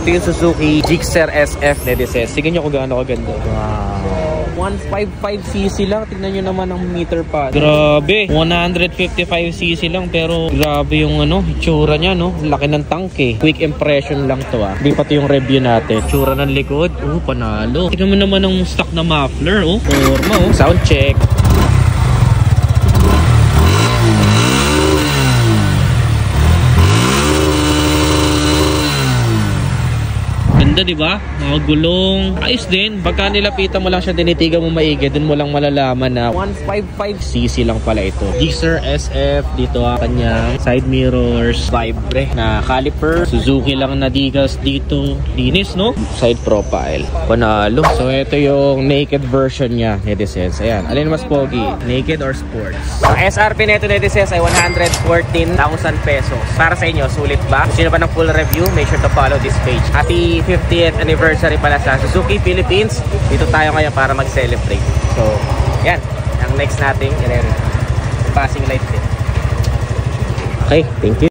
Ito yung Suzuki Gixxer SF Nedises. Sige nyo kung gaano kaganda. Wow. 155cc lang. Tignan nyo naman ang meter pad. Grabe. 155cc lang pero grabe yung itsura niya, no? Laki ng tangke. Quick impression lang to Hindi pati yung review natin. Itsura ng likod. Panalo. Tignan mo naman ang stock na muffler, Forma, Sound check. Ganda, diba? Mga gulong. Ayos din. Pagka nilapitan mo lang siya, dinitigan mo maigi, dun mo lang malalaman na 155cc lang pala ito. Gixxer SF. Dito kanyang side mirrors. Vibre na caliper. Suzuki lang na decals dito. Linis, no? Side profile. Panalo. So, ito yung naked version niya. Nedises. Ayan. Alin mas pogi? Naked or sports? Ang SRP nito Nedises ay 114,000 pesos. Para sa inyo, sulit ba? Kung sino ba ng full review, make sure to follow this page. Happy 50th anniversary pala sa Suzuki Philippines. Dito tayo ngayon para mag-celebrate. So, yan. Ang next nating passing light din. Okay, thank you.